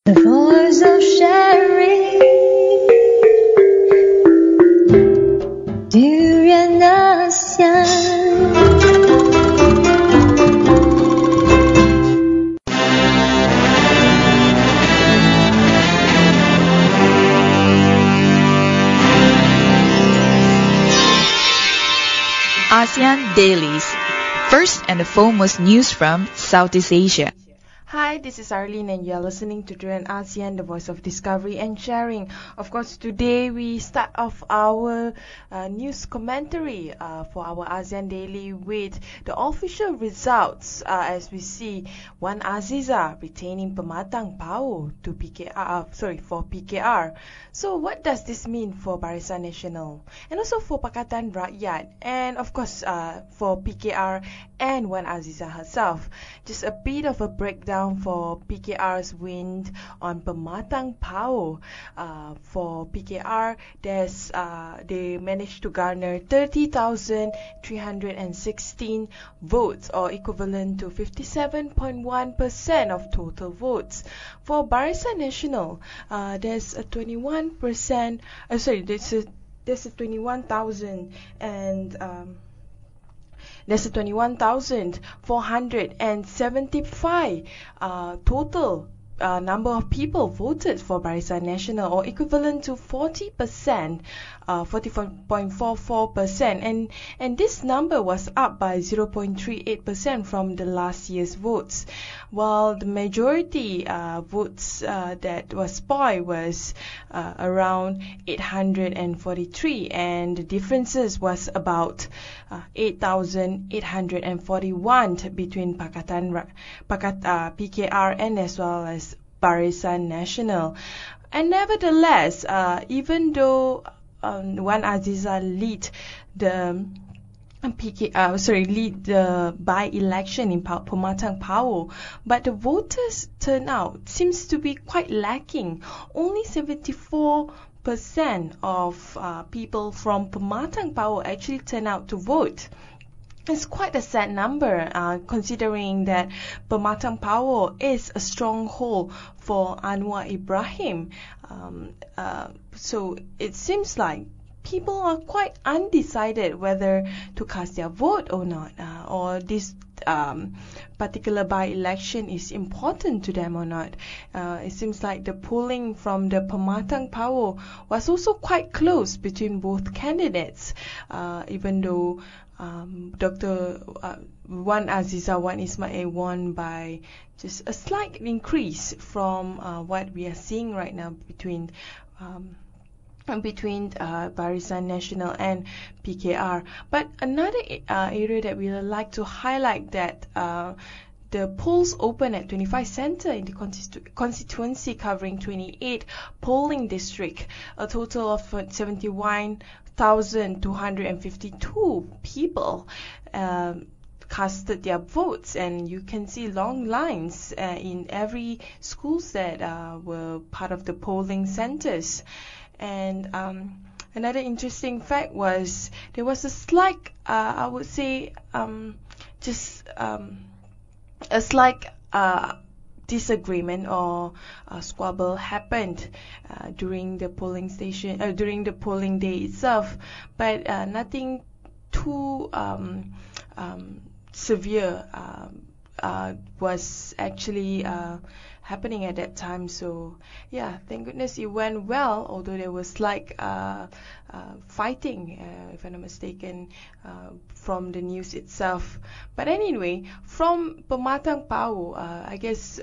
The voice of sharing, DurianASEAN. ASEAN Dailies. First and the foremost news from Southeast Asia. Hi, this is Arlene and you are listening to DurianASEAN, the voice of discovery and sharing. Of course, today we start off our news commentary for our ASEAN Daily with the official results as we see Wan Azizah retaining Permatang Pauh to for PKR. So what does this mean for Barisan Nasional and also for Pakatan Rakyat and of course for PKR and Wan Azizah herself? Just a bit of a breakdown for PKR's win on Permatang Pauh. For PKR, they managed to garner 30,316 votes, or equivalent to 57.1% of total votes. For Barisan Nasional, there's a 21%. There's a 21,000 and. There's a 21,475 total number of people voted for Barisan Nasional, or equivalent to 40%, 44.44%, and this number was up by 0.38% from the last year's votes, while the majority votes that was spoiled was around 843, and the differences was about 8,841 between PKR and as well as Barisan Nasional. And nevertheless, even though Wan Azizah lead the by-election in Permatang Pauh, but the voters turnout seems to be quite lacking. Only 74% of people from Permatang Pauh actually turn out to vote. It's quite a sad number, considering that Permatang Pauh is a stronghold for Anwar Ibrahim. So it seems like people are quite undecided whether to cast their vote or not, or this particular by-election is important to them or not. It seems like the polling from the Permatang Pauh was also quite close between both candidates, even though Dr. Wan Azizah, Wan Ismail won by just a slight increase from what we are seeing right now between Barisan Nasional and PKR. But another area that we would like to highlight that the polls open at 25 Centre in the constituency covering 28 polling district, a total of 71,252 people casted their votes, and you can see long lines in every schools that were part of the polling centres. And another interesting fact was there was a slight, I would say, a slight disagreement or squabble happened during the polling day itself, but nothing too severe was actually happening at that time. So yeah, thank goodness it went well, although there was like fighting, if I'm not mistaken, from the news itself. But anyway, from Permatang Pauh, I guess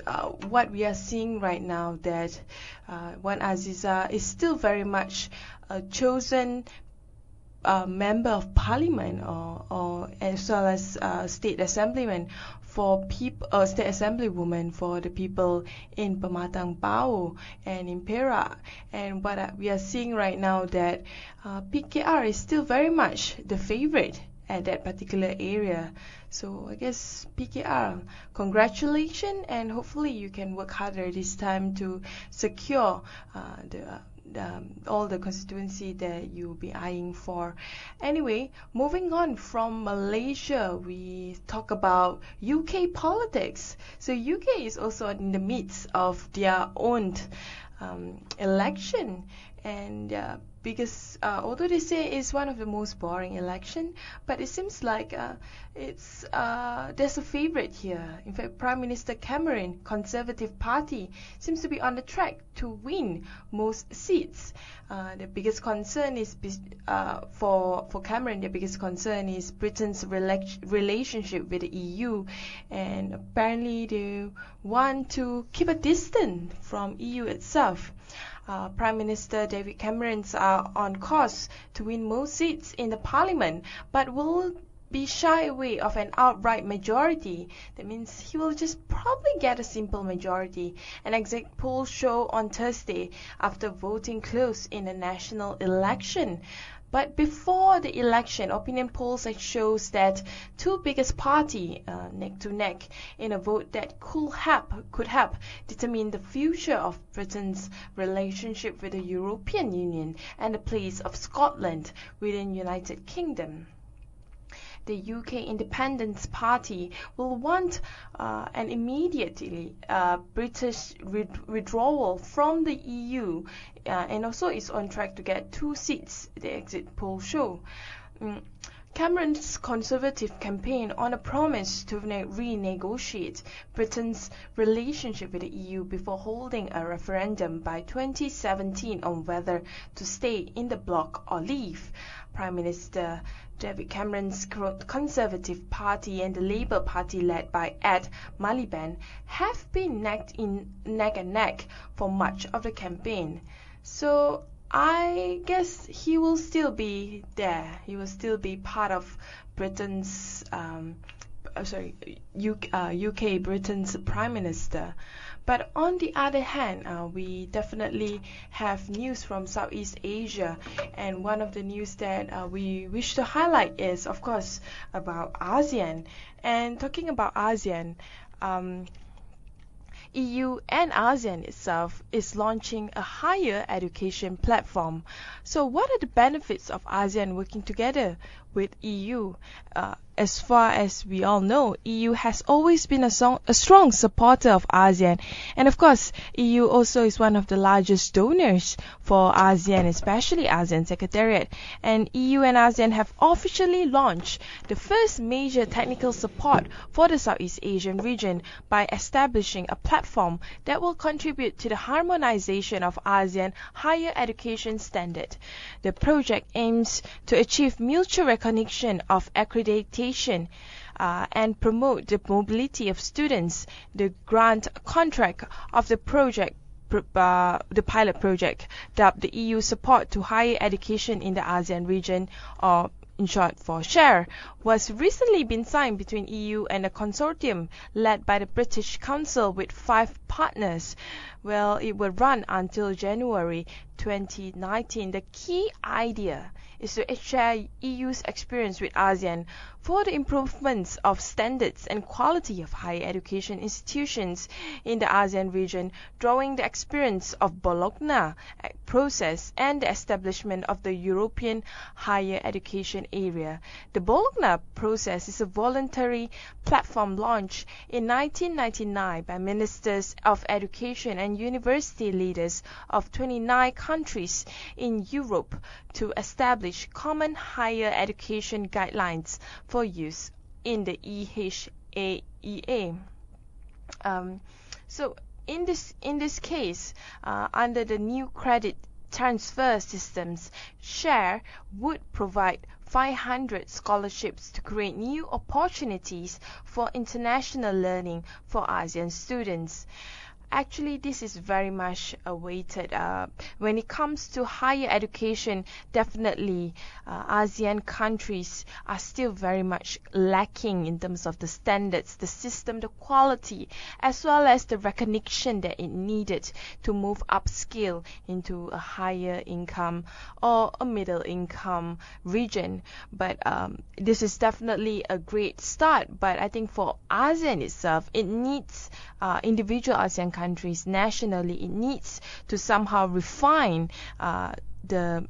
what we are seeing right now that Wan Azizah is still very much a chosen member of parliament, or as well as state assemblyman for state assemblywoman for the people in Permatang Pauh and in Perak. And what we are seeing right now that PKR is still very much the favorite at that particular area. So I guess PKR, congratulations, and hopefully you can work harder this time to secure all the constituency that you'll be eyeing for. Anyway, moving on from Malaysia, we talk about UK politics. So UK is also in the midst of their own election, and because although they say it's one of the most boring election, but it seems like there's a favorite here. In fact, Prime Minister Cameron, Conservative Party, seems to be on the track to win most seats. The biggest concern is for Cameron. The biggest concern is Britain's relationship with the EU, and apparently they want to keep a distance from EU itself. Prime Minister David Cameron's are on course to win most seats in the Parliament, but will be shy away of an outright majority. That means he will just probably get a simple majority. An exit poll show on Thursday after voting closed in a national election. But before the election, opinion polls shows that two biggest party neck to neck in a vote that could help determine the future of Britain's relationship with the European Union and the place of Scotland within United Kingdom. The UK Independence Party will want an immediately British withdrawal from the EU, and also is on track to get 2 seats, the exit poll show. Cameron's Conservative campaign on a promise to renegotiate Britain's relationship with the EU before holding a referendum by 2017 on whether to stay in the bloc or leave. Prime Minister David Cameron's Conservative Party and the Labour Party led by Ed Miliband have been neck and neck for much of the campaign. So I guess he will still be there. He will still be part of Britain's UK Britain's Prime Minister. But on the other hand, we definitely have news from Southeast Asia, and one of the news that we wish to highlight is, of course, about ASEAN. And talking about ASEAN, EU and ASEAN itself is launching a higher education platform. So what are the benefits of ASEAN working together with EU? As far as we all know, EU has always been a strong supporter of ASEAN. And of course, EU also is one of the largest donors for ASEAN, especially ASEAN Secretariat. And EU and ASEAN have officially launched the first major technical support for the Southeast Asian region by establishing a platform that will contribute to the harmonization of ASEAN higher education standard. The project aims to achieve mutual recognition of accreditation and promote the mobility of students. The grant contract of the project, the pilot project, dubbed the EU Support to Higher Education in the ASEAN region, or in short for SHARE, was recently been signed between EU and a consortium led by the British Council with 5 partners. Well, it will run until January 2019. The key idea is to share EU's experience with ASEAN for the improvements of standards and quality of higher education institutions in the ASEAN region, drawing the experience of Bologna process and the establishment of the European higher education area. The Bologna process is a voluntary platform launched in 1999 by ministers of education and university leaders of 29 countries in Europe to establish common higher education guidelines for use in the EHAEA. So in this case, under the new credit transfer systems, SHARE would provide 500 scholarships to create new opportunities for international learning for ASEAN students. Actually, this is very much awaited. When it comes to higher education, definitely ASEAN countries are still very much lacking in terms of the standards, the system, the quality, as well as the recognition that it needed to move upscale into a higher income or a middle income region. But this is definitely a great start. But I think for ASEAN itself, it needs individual ASEAN countries nationally, it needs to somehow refine their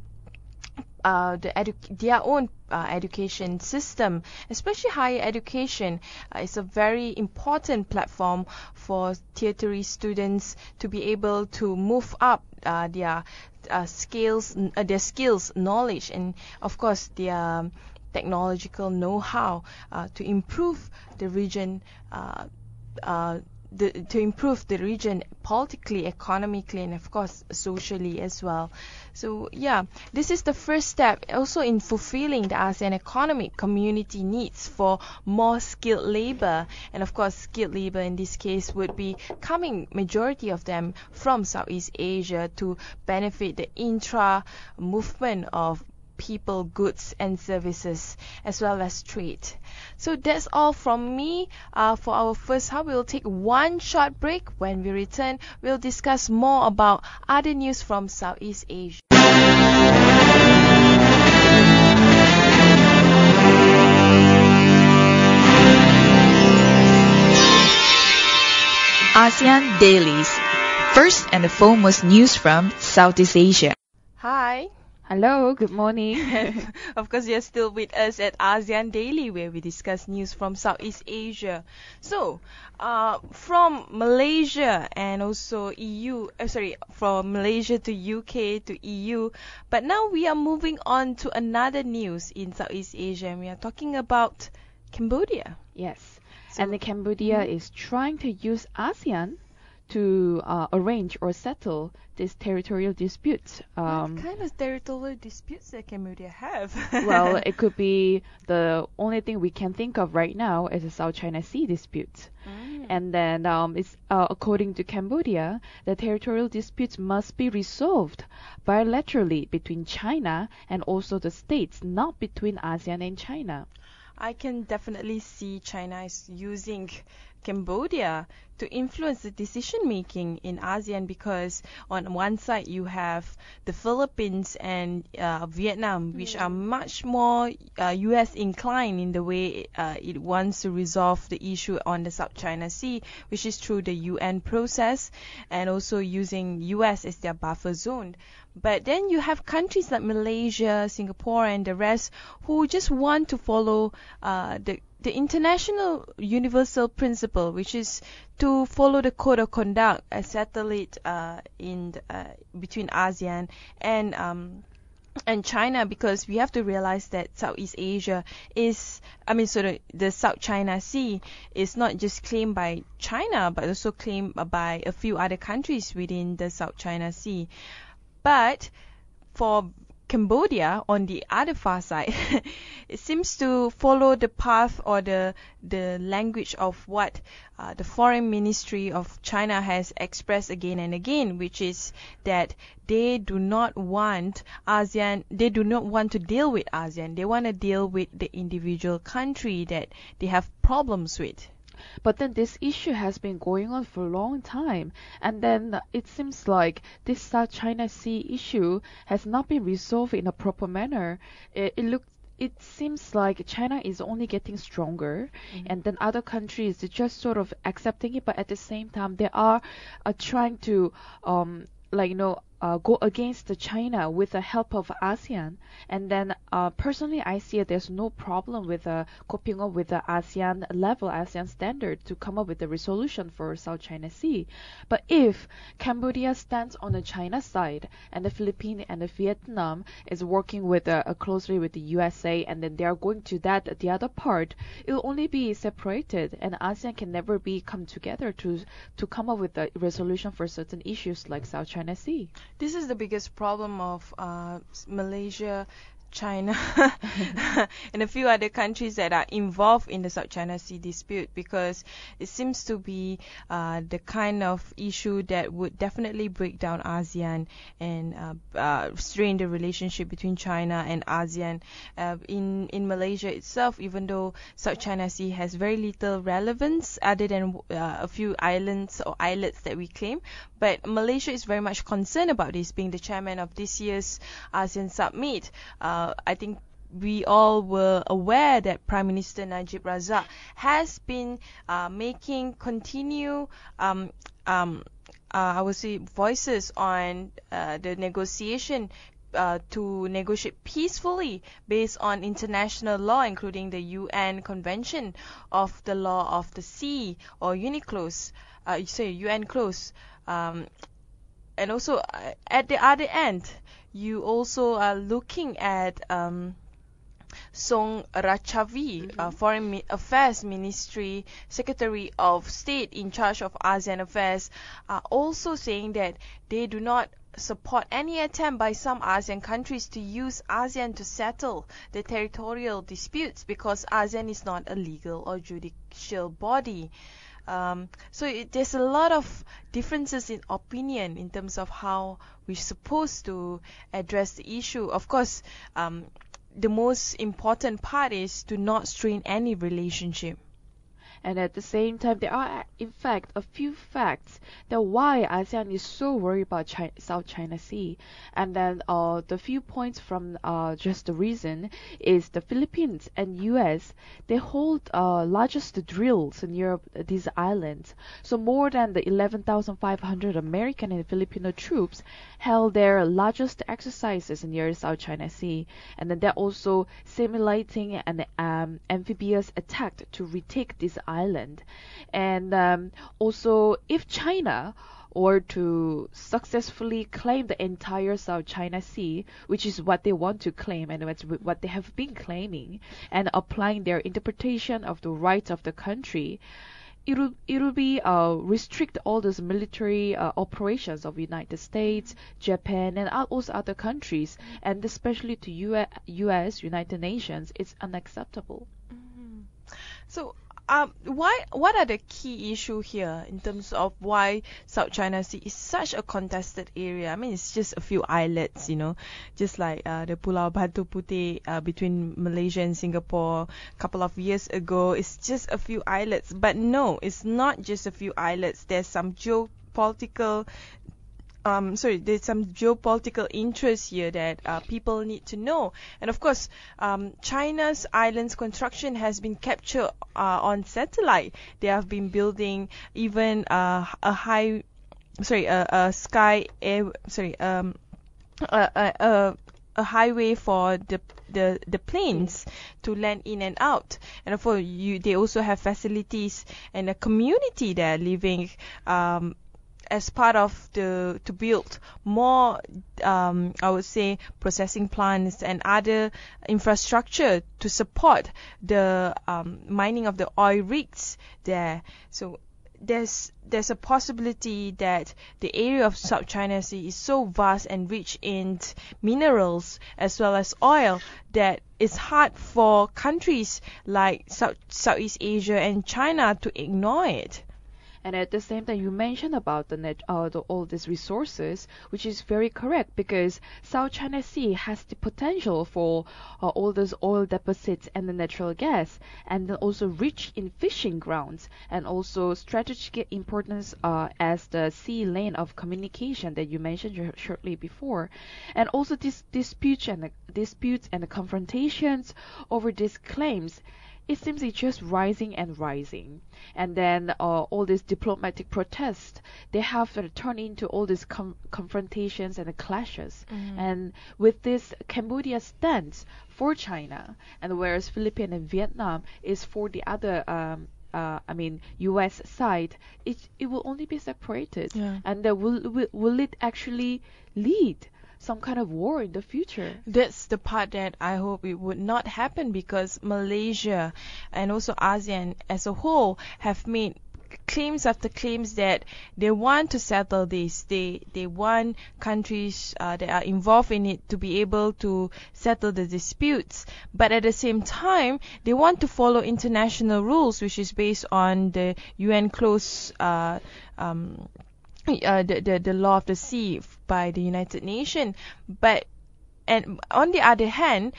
own education system, especially higher education. It's a very important platform for tertiary students to be able to move up their skills, knowledge, and of course their technological know-how to improve the region. To improve the region politically, economically, and of course socially as well. So yeah, this is the first step also in fulfilling the ASEAN economic community needs for more skilled labor, and of course skilled labor in this case would be coming, majority of them from Southeast Asia, to benefit the intra movement of people, goods and services, as well as trade. So that's all from me for our first half. We'll take one short break. When we return, we'll discuss more about other news from Southeast Asia. ASEAN Dailies. First and the foremost news from Southeast Asia. Hi. Hello, good morning. Of course, you're still with us at ASEAN Daily, where we discuss news from Southeast Asia. So, from Malaysia and also from Malaysia to UK to EU. But now we are moving on to another news in Southeast Asia, and we are talking about Cambodia. Yes, So- and Cambodia is trying to use ASEAN to arrange or settle this territorial dispute. What kind of territorial disputes that Cambodia have? Well, it could be the only thing we can think of right now is the South China Sea dispute. And then it's according to Cambodia, the territorial disputes must be resolved bilaterally between China and also the states, not between ASEAN and China. I can definitely see China is using Cambodia to influence the decision making in ASEAN, because on one side you have the Philippines and Vietnam, which are much more US inclined in the way it wants to resolve the issue on the South China Sea, which is through the UN process, and also using US as their buffer zone. But then you have countries like Malaysia, Singapore, and the rest who just want to follow the international universal principle, which is to follow the code of conduct as settled between ASEAN and China, because we have to realize that Southeast Asia is, the South China Sea is not just claimed by China, but also claimed by a few other countries within the South China Sea. But for Cambodia, on the other far side, it seems to follow the path or the language of what the Foreign Ministry of China has expressed again and again, which is that they do not want ASEAN, they do not want to deal with ASEAN. They want to deal with the individual country that they have problems with. But then this issue has been going on for a long time, and then it seems like this South China Sea issue has not been resolved in a proper manner. It seems like China is only getting stronger, and then other countries are just sort of accepting it, but at the same time they are trying to go against the China with the help of ASEAN. And then personally I see there's no problem with coping up with the ASEAN level, ASEAN standard to come up with a resolution for South China Sea. But if Cambodia stands on the China side and the Philippines and the Vietnam is working with closely with the USA, and then they are going to the other part, it will only be separated, and ASEAN can never be come together to come up with a resolution for certain issues like South China Sea. This is the biggest problem of Malaysia, China, and a few other countries that are involved in the South China Sea dispute, because it seems to be the kind of issue that would definitely break down ASEAN and strain the relationship between China and ASEAN. In Malaysia itself, even though South China Sea has very little relevance other than a few islands or islets that we claim, but Malaysia is very much concerned about this, being the chairman of this year's ASEAN Summit. I think we all were aware that Prime Minister Najib Razak has been making I would say, voices on the negotiation to negotiate peacefully based on international law, including the UN Convention of the Law of the Sea, or UNCLOS, UNCLOS. And also at the other end, you also are looking at Song Rachavi, Foreign Affairs Ministry Secretary of State in charge of ASEAN affairs, are also saying that they do not support any attempt by some ASEAN countries to use ASEAN to settle the territorial disputes, because ASEAN is not a legal or judicial body. There's a lot of differences in opinion in terms of how we're supposed to address the issue. Of course, the most important part is to not strain any relationship. And at the same time, there are in fact a few facts that why ASEAN is so worried about South China Sea. And then the few points from just the reason is the Philippines and US, they hold largest drills near these islands. So more than the 11,500 American and Filipino troops held their largest exercises near South China Sea. And then they're also simulating an amphibious attack to retake this island. And also, if China or to successfully claim the entire South China Sea, which is what they want to claim and what they have been claiming, and applying their interpretation of the rights of the country, it'll be restrict all those military operations of United States, Japan, and also other countries, and especially to US, United Nations. It's unacceptable. So what are the key issue here in terms of why South China Sea is such a contested area? I mean, it's just a few islets, just like the Pulau Batu Putih between Malaysia and Singapore a couple of years ago. It's just a few islets, but no, it's not just a few islets. There's some geopolitical interest here that people need to know. And of course, China's islands construction has been captured on satellite. They have been building even a highway for the planes to land in and out. And of course, they also have facilities and a community there living as part of to build more, I would say, processing plants and other infrastructure to support the mining of the oil rigs there. So there's a possibility that the area of South China Sea is so vast and rich in minerals as well as oil that it's hard for countries like Southeast Asia and China to ignore it. And at the same time, you mentioned about all these resources, which is very correct, because South China Sea has the potential for all those oil deposits and the natural gas, and then also rich in fishing grounds, and also strategic importance as the sea lane of communication that you mentioned shortly before, and also disputes and the confrontations over these claims. It seems it's just rising and rising. And then all these diplomatic protests, they have turned into all these confrontations and clashes. Mm-hmm. And with this, Cambodia stands for China, and whereas Philippines and Vietnam is for the other U.S. side, it will only be separated. Yeah. And will it actually lead some kind of war in the future? That's the part that I hope it would not happen, because Malaysia and also ASEAN as a whole have made claims after claims that they want to settle this. They want countries that are involved in it to be able to settle the disputes. But at the same time, they want to follow international rules, which is based on the UNCLOS the law of the sea by the United Nations. And on the other hand,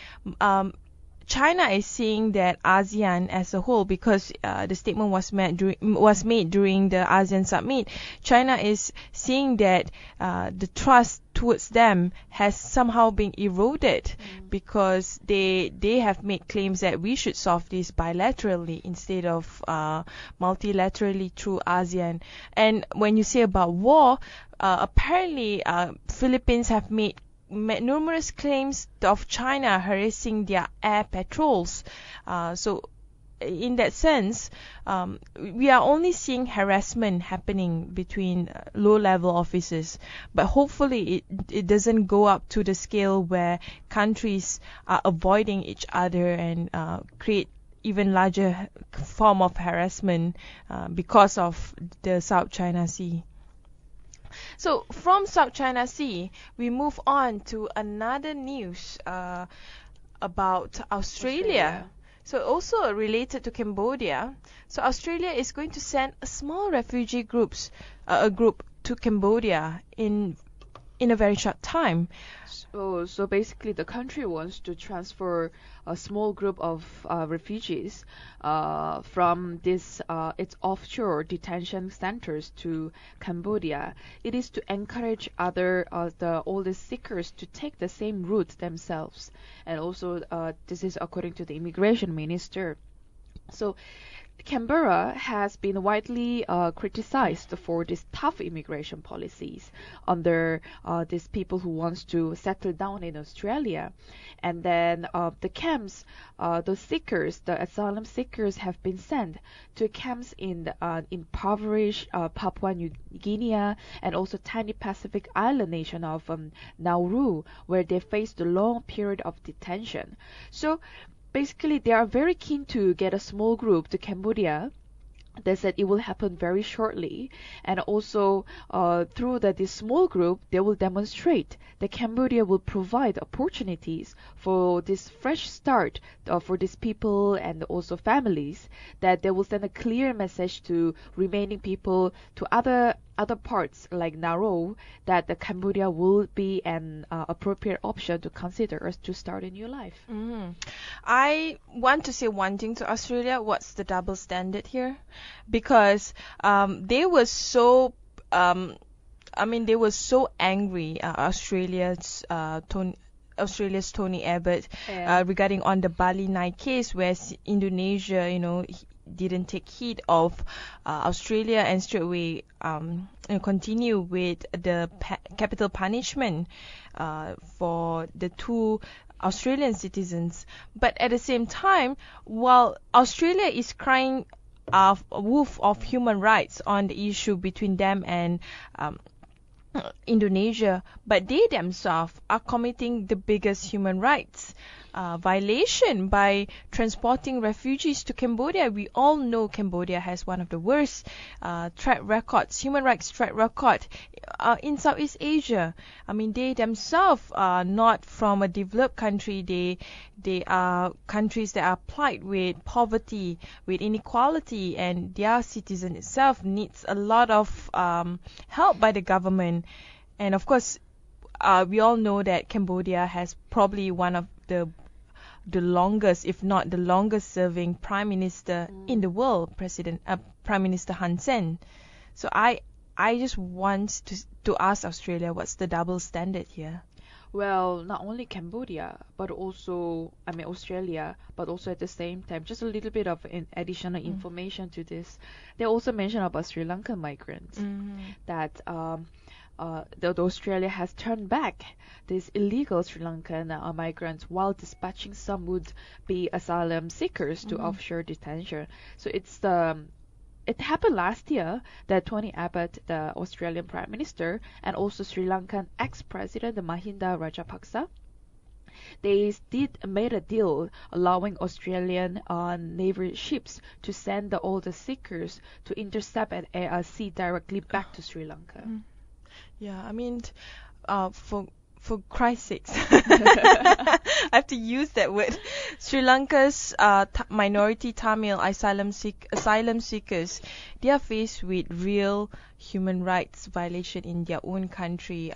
China is seeing that ASEAN as a whole, because the statement was made during the ASEAN summit, China is seeing that the trust towards them has somehow been eroded because they have made claims that we should solve this bilaterally instead of multilaterally through ASEAN. And when you say about war, apparently Philippines have made numerous claims of China harassing their air patrols. So in that sense, we are only seeing harassment happening between low-level officers, but hopefully it doesn't go up to the scale where countries are avoiding each other and create even larger form of harassment because of the South China Sea. So from South China Sea, we move on to another news about Australia. So also related to Cambodia. So Australia is going to send a small refugee group to Cambodia in a very short time. So basically, the country wants to transfer a small group of refugees from its offshore detention centers to Cambodia. It is to encourage all the seekers to take the same route themselves, and also this is according to the immigration minister. So Canberra has been widely criticized for these tough immigration policies under these people who wants to settle down in Australia. And then the camps, the asylum seekers have been sent to camps in impoverished Papua New Guinea and also tiny Pacific island nation of Nauru, where they faced a long period of detention. So basically, they are very keen to get a small group to Cambodia. They said it will happen very shortly, and also through this small group, they will demonstrate that Cambodia will provide opportunities for this fresh start for these people and also families, that they will send a clear message to remaining people to other parts like Nauru, that the Cambodia will be an appropriate option to consider to start a new life. I want to say one thing to Australia. What's the double standard here? Because they were so they were so angry. Australia's Tony Abbott regarding on the Bali 9 case, where Indonesia, didn't take heed of Australia and straight away continue with the capital punishment for the two Australian citizens. But at the same time, while Australia is crying wolf of human rights on the issue between them and Indonesia, but they themselves are committing the biggest human rights violation by transporting refugees to Cambodia. We all know Cambodia has one of the worst human rights track record in Southeast Asia. I mean, they themselves are not from a developed country. They are countries that are plagued with poverty, with inequality, and their citizen itself needs a lot of help by the government. And of course, we all know that Cambodia has probably one of the longest, if not the longest serving prime minister in the world, Prime Minister Hun Sen. So I just want to ask Australia, what's the double standard here? Well, not only Cambodia, but also, Australia, but also at the same time, just a little bit of additional information to this. They also mentioned about Sri Lankan migrants, that Australia has turned back these illegal Sri Lankan migrants while dispatching some would-be asylum seekers to offshore detention. So it happened last year that Tony Abbott, the Australian Prime Minister, and also Sri Lankan ex-president Mahinda Rajapaksa, they made a deal allowing Australian Navy ships to send all the seekers to intercept at sea directly back to Sri Lanka. Yeah, I mean, for Christ's sakes, I have to use that word. Sri Lanka's minority Tamil asylum seekers, they are faced with real human rights violation in their own country.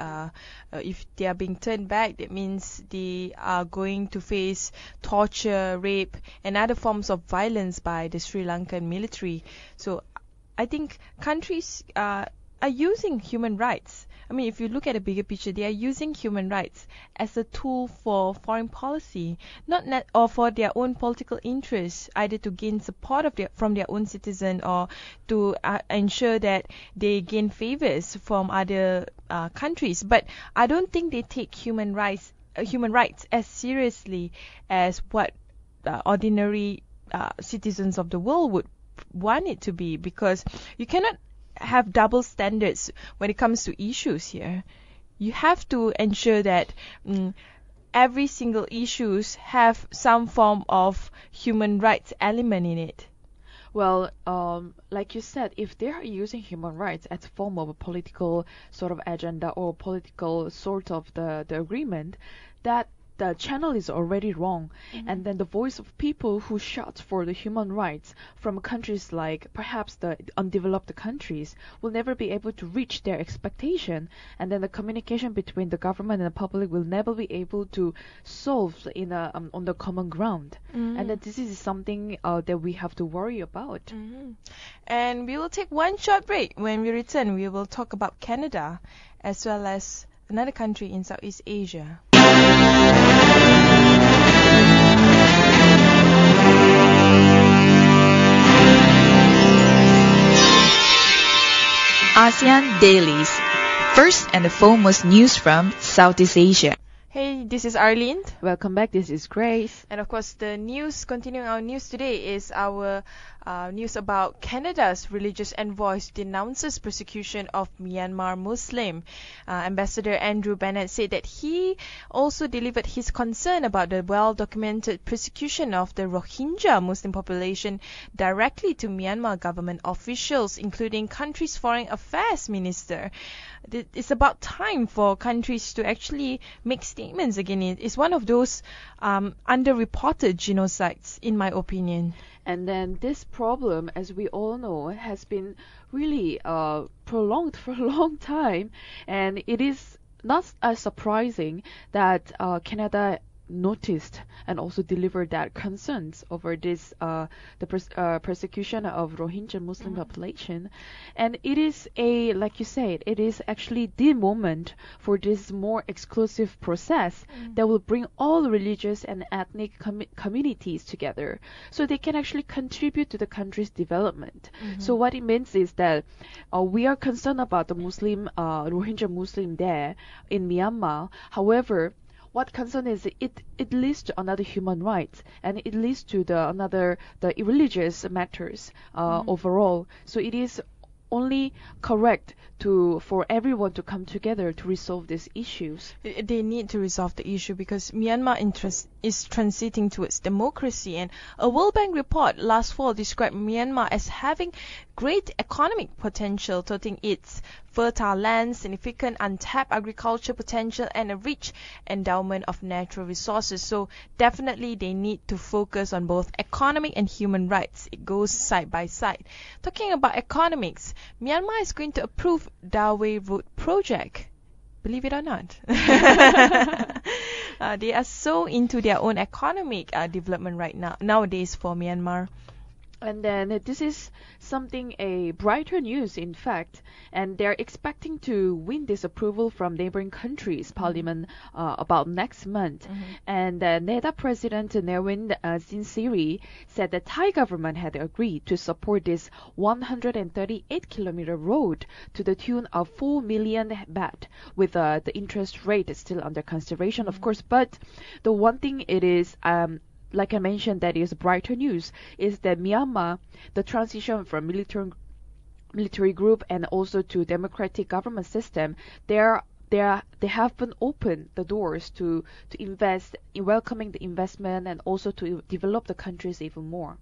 If they are being turned back, that means they are going to face torture, rape, and other forms of violence by the Sri Lankan military. So I think countries are using human rights I mean, if you look at the bigger picture, they are using human rights as a tool for foreign policy, not net or for their own political interests, either to gain support from their own citizen or to ensure that they gain favors from other countries. But I don't think they take human rights as seriously as what ordinary citizens of the world would want it to be, because you cannot have double standards when it comes to issues here. You have to ensure that every single issues have some form of human rights element in it. Well, like you said, if they are using human rights as a form of a political sort of agenda or political sort of the agreement, that the channel is already wrong. And then the voice of people who shout for the human rights from countries like perhaps the undeveloped countries will never be able to reach their expectation, and then the communication between the government and the public will never be able to solve in on the common ground. And that this is something that we have to worry about. And we will take one short break. When we return, we will talk about Canada as well as another country in Southeast Asia. ASEAN Dailies. First and the foremost news from Southeast Asia. Hey, this is Arlene. Welcome back, this is Grace. And of course, continuing our news today is our news about Canada's religious envoys denounces persecution of Myanmar Muslim. Ambassador Andrew Bennett said that he also delivered his concern about the well-documented persecution of the Rohingya Muslim population directly to Myanmar government officials, including country's foreign affairs minister. It's about time for countries to actually make statements again. It's one of those underreported genocides, in my opinion. And then this problem, as we all know, has been really prolonged for a long time. And it is not as surprising that Canada noticed and also delivered that concerns over this persecution of Rohingya Muslim population. And it is like you said, it is actually the moment for this more exclusive process that will bring all religious and ethnic communities together so they can actually contribute to the country's development. So what it means is that we are concerned about the Rohingya Muslim there in Myanmar. However, what concern is it leads to another human rights, and it leads to the religious matters overall. So it is only correct for everyone to come together to resolve these issues. They need to resolve the issue because Myanmar is transiting towards democracy, and a World Bank report last fall described Myanmar as having great economic potential, touting its fertile land, significant untapped agriculture potential, and a rich endowment of natural resources. So definitely they need to focus on both economic and human rights. It goes side by side. Talking about economics, Myanmar is going to approve Dawei road project. Believe it or not. They are so into their own economic development right nowadays for Myanmar. And then this is something a brighter news, in fact, and they're expecting to win this approval from neighboring countries' parliament about next month. And NEDA President Nerwin Sinsiri said the Thai government had agreed to support this 138-kilometer road to the tune of 4 million baht, with the interest rate still under consideration, of course. But the one thing it is like I mentioned, that is brighter news, is that Myanmar, the transition from military group and also to democratic government system, they have been opened the doors to invest in welcoming the investment and also to develop the countries even more.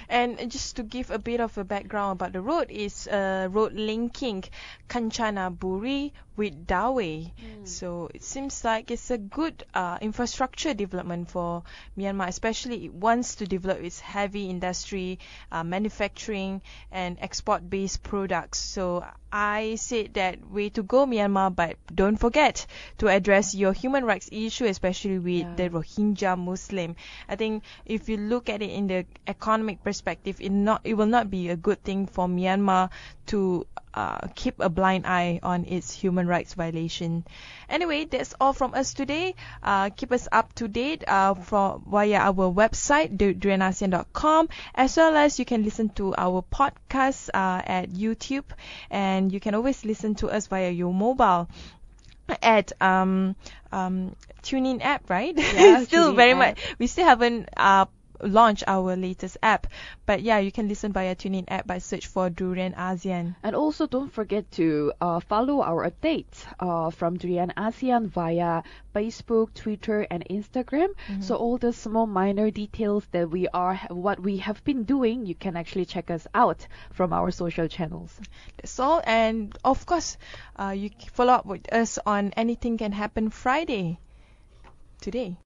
And just to give a bit of a background about the road, is a road linking Kanchanaburi with Dawei. So it seems like it's a good infrastructure development for Myanmar, especially it wants to develop its heavy industry, manufacturing and export-based products. So I said that way to go Myanmar, but don't don't forget to address your human rights issue, especially with the Rohingya Muslim. I think if you look at it in the economic perspective, it will not be a good thing for Myanmar to keep a blind eye on its human rights violation. Anyway, that's all from us today. Keep us up to date via our website, DurianASEAN.com, as well as you can listen to our podcast at YouTube, and you can always listen to us via your mobile at TuneIn app, right? Yeah, Still TuneIn very app. much. We still haven't launch our latest app, but yeah, you can listen via TuneIn app by search for DurianASEAN. And also don't forget to follow our updates from DurianASEAN via Facebook, Twitter, and Instagram. So all the small minor details that what we have been doing, you can actually check us out from our social channels. That's all, and of course, you follow up with us on Anything Can Happen Friday today.